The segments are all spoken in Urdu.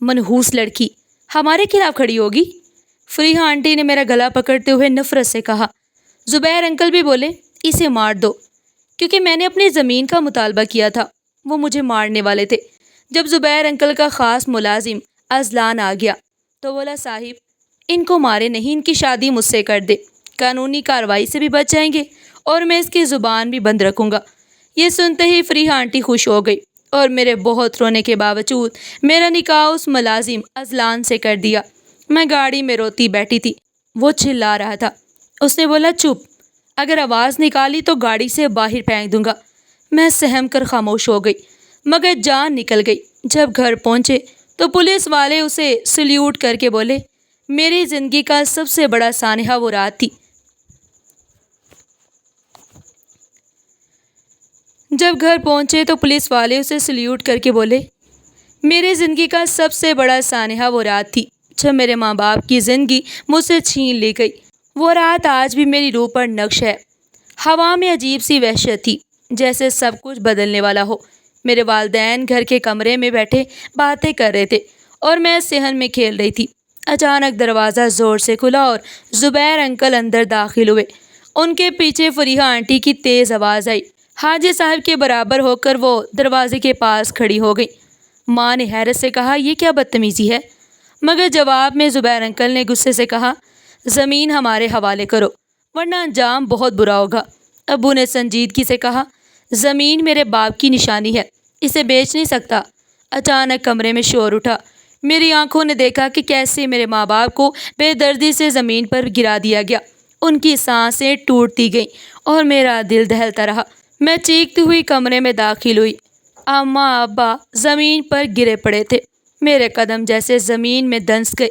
منحوس لڑکی ہمارے خلاف کھڑی ہوگی؟ فریحہ آنٹی نے میرا گلا پکڑتے ہوئے نفرت سے کہا۔ زبیر انکل بھی بولے، اسے مار دو، کیونکہ میں نے اپنی زمین کا مطالبہ کیا تھا، وہ مجھے مارنے والے تھے۔ جب زبیر انکل کا خاص ملازم اذلان آ گیا تو بولا، صاحب ان کو مارے نہیں، ان کی شادی مجھ سے کر دے، قانونی کارروائی سے بھی بچ جائیں گے اور میں اس کی زبان بھی بند رکھوں گا۔ یہ سنتے ہی فریحہ آنٹی خوش ہو گئی اور میرے بہت رونے کے باوجود میرا نکاح اس ملازم اذلان سے کر دیا۔ میں گاڑی میں روتی بیٹھی تھی، وہ چلا رہا تھا۔ اس نے بولا، چپ، اگر آواز نکالی تو گاڑی سے باہر پھینک دوں گا۔ میں سہم کر خاموش ہو گئی، مگر جان نکل گئی۔ جب گھر پہنچے تو پولیس والے اسے سلیوٹ کر کے بولے، میری زندگی کا سب سے بڑا سانحہ وہ رات تھی جب گھر پہنچے تو پولیس والے اسے سلیوٹ کر کے بولے، میری زندگی کا سب سے بڑا سانحہ وہ رات تھی جب میرے ماں باپ کی زندگی مجھ سے چھین لی گئی۔ وہ رات آج بھی میری روح پر نقش ہے۔ ہوا میں عجیب سی وحشت تھی، جیسے سب کچھ بدلنے والا ہو۔ میرے والدین گھر کے کمرے میں بیٹھے باتیں کر رہے تھے اور میں صحن میں کھیل رہی تھی۔ اچانک دروازہ زور سے کھلا اور زبیر انکل اندر داخل ہوئے۔ ان کے پیچھے فریحہ آنٹی کی تیز آواز آئی۔ حاجی صاحب کے برابر ہو کر وہ دروازے کے پاس کھڑی ہو گئی۔ ماں نے حیرت سے کہا، یہ کیا بدتمیزی ہے؟ مگر جواب میں زبیر انکل نے غصے سے کہا، زمین ہمارے حوالے کرو ورنہ انجام بہت برا ہوگا۔ ابو نے سنجیدگی سے کہا، زمین میرے باپ کی نشانی ہے، اسے بیچ نہیں سکتا۔ اچانک کمرے میں شور اٹھا۔ میری آنکھوں نے دیکھا کہ کیسے میرے ماں باپ کو بے دردی سے زمین پر گرا دیا گیا۔ ان کی سانسیں ٹوٹتی گئیں اور میرا دل دہلتا رہا۔ میں چیختی ہوئی کمرے میں داخل ہوئی۔ اماں ابا زمین پر گرے پڑے تھے، میرے قدم جیسے زمین میں دنس گئے۔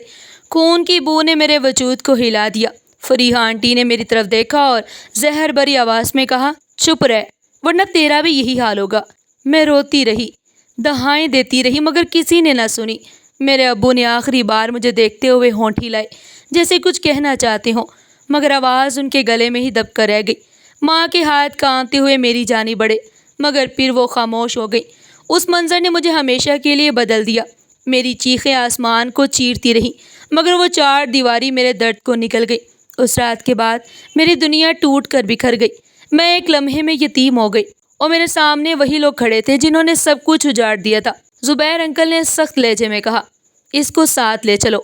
خون کی بو نے میرے وجود کو ہلا دیا۔ فریحہ آنٹی نے میری طرف دیکھا اور زہر بھری آواز میں کہا، چپ رہ ورنہ تیرا بھی یہی حال ہوگا۔ میں روتی رہی، دہائیں دیتی رہی، مگر کسی نے نہ سنی۔ میرے ابو نے آخری بار مجھے دیکھتے ہوئے ہونٹ ہلائے، جیسے کچھ کہنا چاہتے ہوں، مگر آواز ان کے گلے میں ہی دب کر رہ گئی۔ ماں کے ہاتھ کانپتے ہوئے میری جانب بڑھے، مگر پھر وہ خاموش ہو گئی۔ اس منظر نے مجھے ہمیشہ کے لیے بدل دیا۔ میری چیخیں آسمان کو چیرتی رہیں، مگر وہ چار دیواری میرے درد کو نکل گئی۔ اس رات کے بعد میری دنیا ٹوٹ کر بکھر گئی۔ میں ایک لمحے میں یتیم ہو گئی اور میرے سامنے وہی لوگ کھڑے تھے جنہوں نے سب کچھ اجاڑ دیا تھا۔ زبیر انکل نے سخت لہجے میں کہا، اس کو ساتھ لے چلو،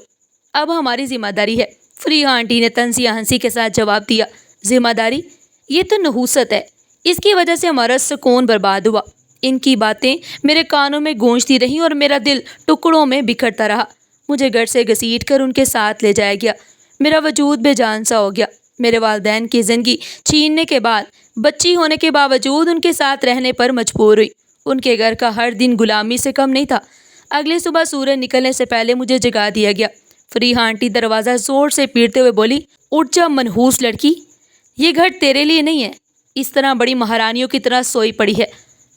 اب ہماری ذمہ داری ہے۔ فریحہ آنٹی نے طنزیہ ہنسی کے ساتھ جواب دیا، ذمہ داری؟ یہ تو نحوست ہے، اس کی وجہ سے ہمارا سکون برباد ہوا۔ ان کی باتیں میرے کانوں میں گونجتی رہیں اور میرا دل ٹکڑوں میں بکھرتا رہا۔ مجھے گھر سے گھسیٹ کر ان کے ساتھ لے جایا گیا۔ میرا وجود بے جان سا ہو گیا۔ میرے والدین کی زندگی چھیننے کے بعد بچی ہونے کے باوجود ان کے ساتھ رہنے پر مجبور ہوئی۔ ان کے گھر کا ہر دن غلامی سے کم نہیں تھا۔ اگلی صبح سورج نکلنے سے پہلے مجھے جگا دیا گیا۔ فریحہ آنٹی دروازہ زور سے پیٹتے ہوئے بولی، اٹھ جا منحوس لڑکی، یہ گھر تیرے لیے نہیں ہے، اس طرح بڑی مہارانیوں کی طرح سوئی پڑی ہے۔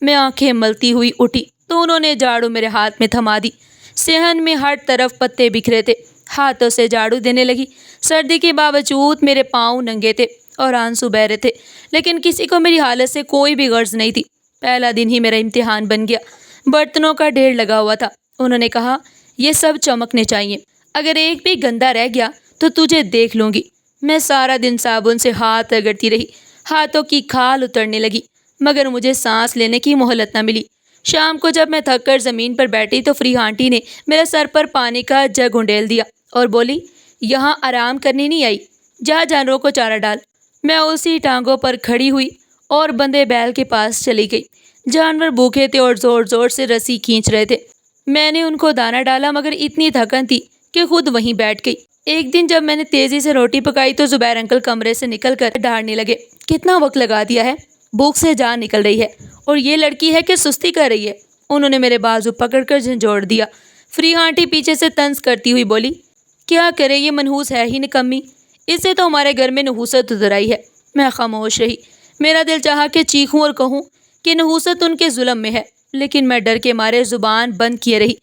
میں آنکھیں ملتی ہوئی اٹھی تو انہوں نے جھاڑو میرے ہاتھ میں تھما دی۔ صحن میں ہر طرف پتے بکھرے تھے۔ ہاتھوں سے جھاڑو دینے لگی۔ سردی کے باوجود میرے پاؤں ننگے تھے اور آنسو بہ رہے تھے، لیکن کسی کو میری حالت سے کوئی بھی غرض نہیں تھی۔ پہلا دن ہی میرا امتحان بن گیا۔ برتنوں کا ڈھیر لگا ہوا تھا۔ انہوں نے کہا، یہ سب چمکنے چاہیے، اگر ایک بھی گندا رہ گیا تو تجھے دیکھ لوں گی۔ میں سارا دن صابن سے ہاتھ رگڑتی رہی، ہاتھوں کی کھال اترنے لگی، مگر مجھے سانس لینے کی مہلت نہ ملی۔ شام کو جب میں تھک کر زمین پر بیٹھی تو فریحہ آنٹی نے میرے سر پر پانی کا جگ انڈیل دیا اور بولی، یہاں آرام کرنے نہیں آئی، جا جانوروں کو چارہ ڈال۔ میں اسی ٹانگوں پر کھڑی ہوئی اور بندے بیل کے پاس چلی گئی۔ جانور بھوکے تھے اور زور زور سے رسی کھینچ رہے تھے۔ میں نے ان کو دانہ ڈالا، مگر اتنی تھکن تھی کہ خود وہیں بیٹھ گئی۔ ایک دن جب میں نے تیزی سے روٹی پکائی تو زبیر انکل کمرے سے نکل کر ڈھاڑنے لگے، کتنا وقت لگا دیا ہے، بھوک سے جان نکل رہی ہے، اور یہ لڑکی ہے کہ سستی کر رہی ہے۔ انہوں نے میرے بازو پکڑ کر جھنجھوڑ دیا۔ فریحہ آنٹی پیچھے سے طنز کرتی ہوئی بولی، کیا کرے، یہ منحوس ہے ہی نکمی، اس سے تو ہمارے گھر میں نحوست اتر آئی ہے۔ میں خاموش رہی۔ میرا دل چاہا کہ چیخوں اور کہوں کہ نحوست ان کے ظلم میں ہے، لیکن میں ڈر کے مارے زبان بند کیے رہی۔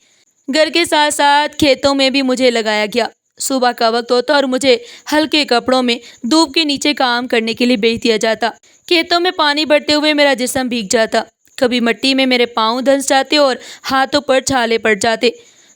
گھر کے ساتھ ساتھ کھیتوں میں بھی مجھے لگایا گیا۔ صبح کا وقت ہوتا اور مجھے ہلکے کپڑوں میں دھوپ کے نیچے کام کرنے کے لیے بھیج دیا جاتا۔ کھیتوں میں پانی بھرتے ہوئے میرا جسم بھیگ جاتا، کبھی مٹی میں میرے پاؤں دھنس جاتے اور ہاتھوں پر چھالے پڑ جاتے۔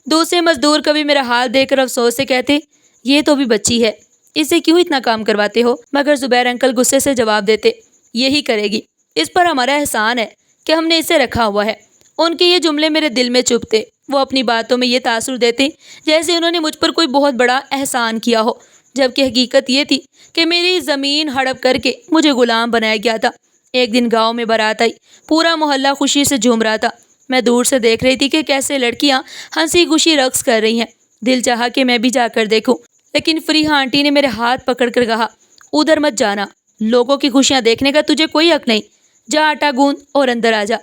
دوسرے مزدور کبھی میرا حال دیکھ کر افسوس سے کہتے یہ تو بھی بچی ہے، اسے کیوں اتنا کام کرواتے ہو؟ مگر زبیر انکل غصے سے جواب دیتے یہی کرے گی، اس پر ہمارا احسان ہے کہ ہم نے اسے رکھا ہوا ہے۔ ان کے یہ جملے میرے دل میں چبھتے، وہ اپنی باتوں میں یہ تاثر دیتے جیسے انہوں نے مجھ پر کوئی بہت بڑا احسان کیا ہو، جبکہ حقیقت یہ تھی کہ میری زمین ہڑپ کر کے مجھے غلام بنایا گیا تھا۔ ایک دن گاؤں میں بارات آئی، پورا محلہ خوشی سے جھوم رہا تھا۔ میں دور سے دیکھ رہی تھی کہ کیسے لڑکیاں ہنسی خوشی رقص کر رہی ہیں۔ دل چاہا کہ میں بھی جا کر دیکھوں، لیکن فریحہ آنٹی نے میرے ہاتھ پکڑ کر کہا ادھر مت جانا، لوگوں کی خوشیاں دیکھنے کا تجھے کوئی حق نہیں، جا آٹا گوندھ اور اندر آ جا۔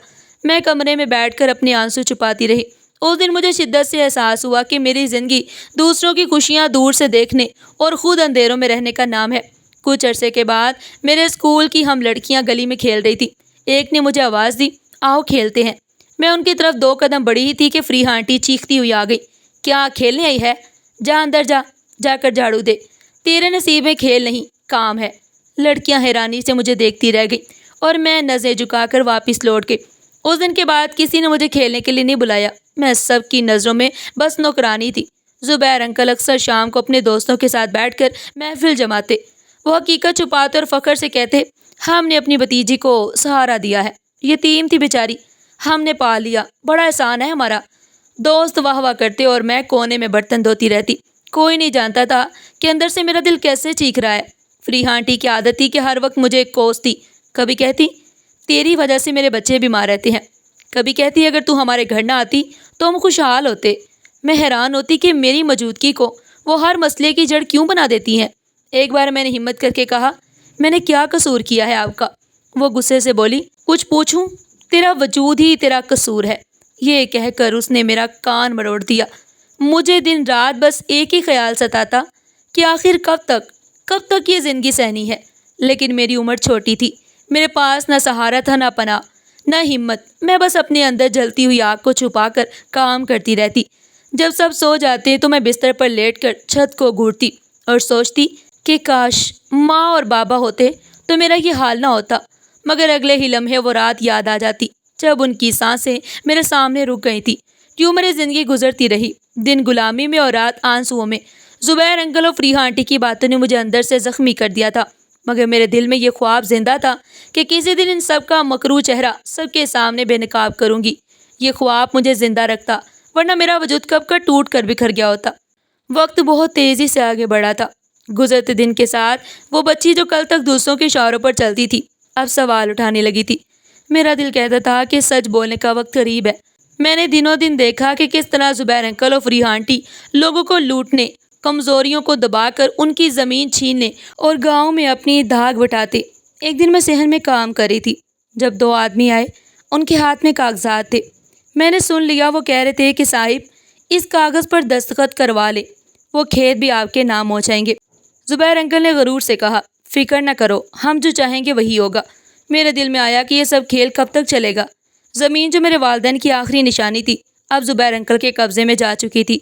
میں کمرے میں بیٹھ کر اپنے آنسو چھپاتی رہی۔ اس دن مجھے شدت سے احساس ہوا کہ میری زندگی دوسروں کی خوشیاں دور سے دیکھنے اور خود اندھیروں میں رہنے کا نام ہے۔ کچھ عرصے کے بعد میرے اسکول کی ہم لڑکیاں گلی میں کھیل رہی تھی۔ ایک نے مجھے آواز دی آؤ کھیلتے ہیں۔ میں ان کی طرف 2 قدم بڑھی ہی تھی کہ فریحہ آنٹی چیختی ہوئی آ گئی کیا کھیلنے آئی ہے؟ جا اندر جا کر جھاڑو دے، تیرے نصیب میں کھیل نہیں کام ہے۔ لڑکیاں حیرانی سے مجھے دیکھتی رہ گئی اور میں نظریں جھکا کر واپس لوٹ گئی۔ اس دن کے بعد کسی نے مجھے کھیلنے کے لیے نہیں بلایا، میں سب کی نظروں میں بس نوکرانی تھی۔ زبیر انکل اکثر شام کو اپنے دوستوں کے ساتھ بیٹھ کر محفل جماتے۔ وہ حقیقت چھپاتے اور فخر سے کہتے ہم نے اپنی بھتیجی کو سہارا دیا ہے، یتیم تھی بیچاری، ہم نے پال لیا، بڑا احسان ہے ہمارا۔ دوست واہ واہ کرتے اور میں کونے میں برتن دھوتی رہتی۔ کوئی نہیں جانتا تھا کہ اندر سے میرا دل کیسے چیخ رہا ہے۔ فریحہ آنٹی کی عادت تھی کہ ہر وقت مجھے کوستی، کبھی کہتی تیری وجہ سے میرے بچے بیمار رہتے ہیں، کبھی کہتی اگر تو ہمارے گھر نہ آتی تو ہم خوشحال ہوتے۔ میں حیران ہوتی کہ میری موجودگی کو وہ ہر مسئلے کی جڑ کیوں بنا دیتی ہیں۔ ایک بار میں نے ہمت کر کے کہا میں نے کیا قصور کیا ہے آپ کا؟ وہ غصے سے بولی کچھ پوچھوں؟ تیرا وجود ہی تیرا قصور ہے۔ یہ کہہ کر اس نے میرا کان مروڑ دیا۔ مجھے دن رات بس ایک ہی خیال ستاتا کہ آخر کب تک یہ زندگی سہنی ہے۔ لیکن میری عمر چھوٹی تھی، میرے پاس نہ سہارا تھا نہ پناہ نہ ہمت۔ میں بس اپنے اندر جلتی ہوئی آگ کو چھپا کر کام کرتی رہتی۔ جب سب سو جاتے تو میں بستر پر لیٹ کر چھت کو گھورتی اور سوچتی کہ کاش ماں اور بابا ہوتے تو میرا یہ حال نہ ہوتا۔ مگر اگلے ہی لمحے وہ رات یاد آ جاتی جب ان کی سانسیں میرے سامنے رک گئی تھی۔ یوں میری زندگی گزرتی رہی، دن غلامی میں اور رات آنسوؤں میں۔ زبیر انکل اور فریحہ آنٹی کی باتوں نے مجھے اندر سے زخمی کر دیا تھا، مگر میرے دل میں یہ خواب زندہ تھا کہ کسی دن ان سب کا مکروہ چہرہ سب کے سامنے بے نقاب کروں گی۔ یہ خواب مجھے زندہ رکھتا، ورنہ میرا وجود کب کا ٹوٹ کر بکھر گیا ہوتا۔ وقت بہت تیزی سے آگے بڑھا تھا۔ گزرتے دن کے ساتھ وہ بچی جو کل تک دوسروں کے اشاروں پر چلتی تھی اب سوال اٹھانے لگی تھی۔ میرا دل کہتا تھا کہ سچ بولنے کا وقت قریب ہے۔ میں نے دنوں دن دیکھا کہ کس طرح زبیر انکل اور فریحہ آنٹی لوگوں کو لوٹنے، کمزوریوں کو دبا کر ان کی زمین چھیننے اور گاؤں میں اپنی دھاک بٹھاتے۔ ایک دن میں صحن میں کام کر رہی تھی جب 2 آدمی آئے، ان کے ہاتھ میں کاغذات تھے۔ میں نے سن لیا وہ کہہ رہے تھے کہ صاحب اس کاغذ پر دستخط کروا لے، وہ کھیت بھی آپ کے نام ہو جائیں گے۔ زبیر انکل نے غرور سے کہا فکر نہ کرو، ہم جو چاہیں گے وہی ہوگا۔ میرے دل میں آیا کہ یہ سب کھیل کب تک چلے گا؟ زمین جو میرے والدین کی آخری نشانی تھی اب زبیر انکل کے قبضے میں جا چکی تھی۔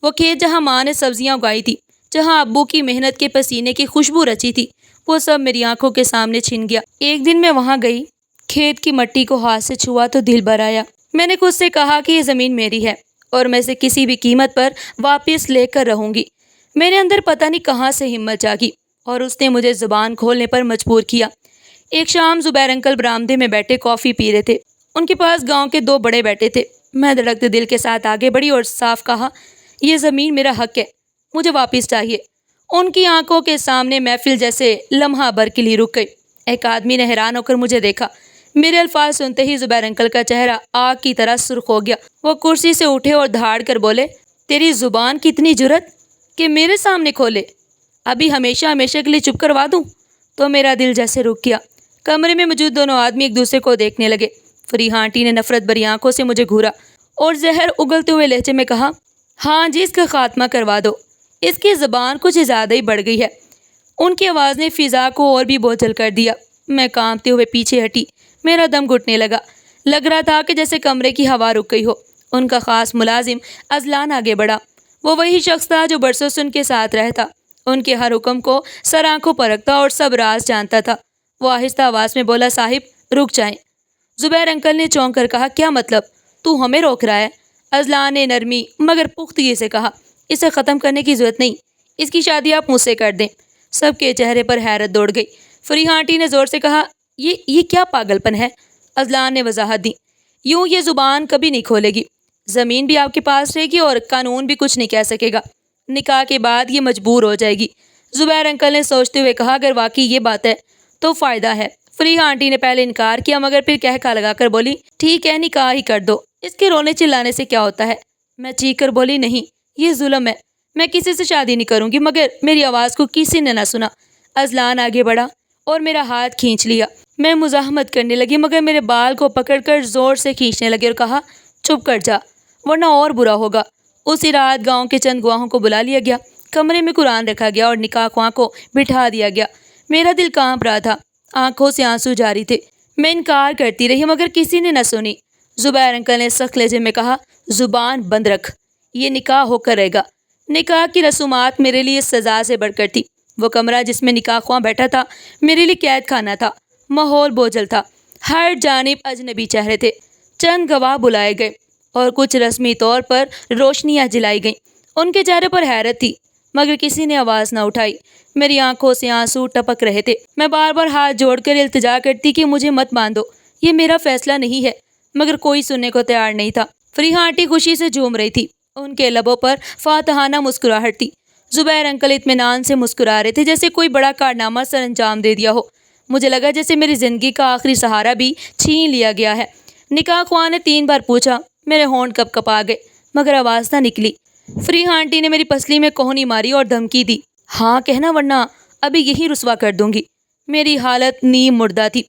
وہ کھیت جہاں ماں نے سبزیاں اگائی تھی، جہاں ابو کی محنت کے پسینے کی خوشبو رچی تھی، وہ سب میری آنکھوں کے سامنے چھن گیا۔ ایک دن میں وہاں گئی، کھیت کی مٹی کو ہاتھ سے چھوا تو دل بھر آیا۔ میں نے خود سے کہا کہ یہ زمین میری ہے اور میں اسے کسی بھی قیمت پر واپس لے کر رہوں گی۔ میرے اندر پتہ نہیں کہاں سے ہمت جاگی اور اس نے مجھے زبان کھولنے پر مجبور کیا۔ ایک شام زبیر انکل برآمدے میں بیٹھے کافی پی رہے تھے۔ ان کے پاس گاؤں کے 2 بڑے بیٹھے تھے۔ میں دھڑکتے دل کے ساتھ آگے بڑھی اور صاف کہا یہ زمین میرا حق ہے، مجھے واپس چاہیے۔ ان کی آنکھوں کے سامنے محفل جیسے لمحہ بھر کے لیے رک گئی۔ ایک آدمی نے حیران ہو کر مجھے دیکھا۔ میرے الفاظ سنتے ہی زبیر انکل کا چہرہ آگ کی طرح سرخ ہو گیا۔ وہ کرسی سے اٹھے اور دھاڑ کر بولے تیری زبان کی اتنی جرأت کہ میرے سامنے کھولے، ابھی ہمیشہ کے لیے چپ کروا دوں؟ تو میرا دل جیسے رک گیا۔ کمرے میں موجود دونوں آدمی ایک دوسرے کو دیکھنے لگے۔ فریحہ آنٹی نے نفرت بھری آنکھوں سے مجھے گھورا اور زہر اگلتے ہوئے لہجے میں کہا ہاں جی اس کا خاتمہ کروا دو، اس کی زبان کچھ زیادہ ہی بڑھ گئی ہے۔ ان کی آواز نے فضا کو اور بھی بوجھل کر دیا۔ میں کانپتے ہوئے پیچھے ہٹی، میرا دم گھٹنے لگا۔ لگ رہا تھا کہ جیسے کمرے کی ہوا رک گئی ہو۔ ان کا خاص ملازم اذلان آگے بڑھا۔ وہ وہی شخص تھا جو برسوں سے ان کے ساتھ رہتا، ان کے ہر حکم کو سر آنکھوں پر رکھتا اور سب راز جانتا تھا۔ وہ آہستہ آواز میں بولا صاحب رک جائیں۔ زبیر انکل نے چونک کر کہا کیا مطلب؟ تو ہمیں روک رہا ہے؟ اذلان نے نرمی مگر پختگی سے کہا، اسے ختم کرنے کی ضرورت نہیں، اس کی شادی آپ مجھ سے کر دیں۔ سب کے چہرے پر حیرت دوڑ گئی۔ فریحہ آنٹی نے زور سے کہا، یہ کیا پاگل پن ہے؟ اذلان نے وضاحت دی، یوں یہ زبان کبھی نہیں کھولے گی، زمین بھی آپ کے پاس رہے گی اور قانون بھی کچھ نہیں کہہ سکے گا، نکاح کے بعد یہ مجبور ہو جائے گی۔ زبیر انکل نے سوچتے ہوئے کہا، اگر واقعی یہ بات ہے تو فائدہ ہے۔ فریحہ آنٹی نے پہلے انکار کیا مگر پھر کہکا لگا کر بولی، ٹھیک ہے نکاح ہی کر دو، اس کے رونے چلانے سے کیا ہوتا ہے؟ میں چیخ کر بولی، نہیں یہ ظلم ہے، میں کسی سے شادی نہیں کروں گی، مگر میری آواز کو کسی نے نہ سنا۔ اذلان آگے بڑھا اور میرا ہاتھ کھینچ لیا۔ میں مزاحمت کرنے لگی مگر میرے بال کو پکڑ کر زور سے کھینچنے لگے اور کہا، چپ کر جا ورنہ اور برا ہوگا۔ اسی رات گاؤں کے چند گواہوں کو بلا لیا گیا، کمرے میں قرآن رکھا گیا اور نکاح خواں کو بٹھا دیا گیا۔ میرا دل کانپ رہا تھا، آنکھوں سے آنسو جاری تھے۔ میں انکار کرتی رہی مگر کسی نے نہ سنی۔ زبیر انکل نے سخت لہجے میں کہا، زبان بند رکھ، یہ نکاح ہو کر رہے گا۔ نکاح کی رسومات میرے لیے سزا سے بڑھ کر تھی۔ وہ کمرہ جس میں نکاح خواں بیٹھا تھا میرے لیے قید خانہ تھا۔ ماحول بوجھل تھا، ہر جانب اجنبی چہرے تھے۔ چند گواہ بلائے گئے اور کچھ رسمی طور پر روشنیاں جلائی گئیں۔ ان کے چہرے پر حیرت تھی مگر کسی نے آواز نہ اٹھائی۔ میری آنکھوں سے آنسو ٹپک رہے تھے۔ میں بار بار ہاتھ جوڑ کر التجا کرتی کہ مجھے مت باندھو، یہ میرا فیصلہ نہیں ہے، مگر کوئی سننے کو تیار نہیں تھا۔ فریحہ آنٹی خوشی سے جھوم رہی تھی، ان کے لبوں پر فاتحانہ مسکراہٹ تھی۔ زبیر انکل اطمینان سے مسکرا رہے تھے جیسے کوئی بڑا کارنامہ سر انجام دے دیا ہو۔ مجھے لگا جیسے میری زندگی کا آخری سہارا بھی چھین لیا گیا ہے۔ نکاح خواں نے 3 بار پوچھا، میرے ہونٹ کپ کپا گئے مگر آواز نہ نکلی۔ فریحہ آنٹی نے میری پسلی میں کوہنی ماری اور دھمکی دی، ہاں کہنا ورنہ ابھی یہی رسوا کر دوں گی۔ میری حالت نیم مردہ تھی،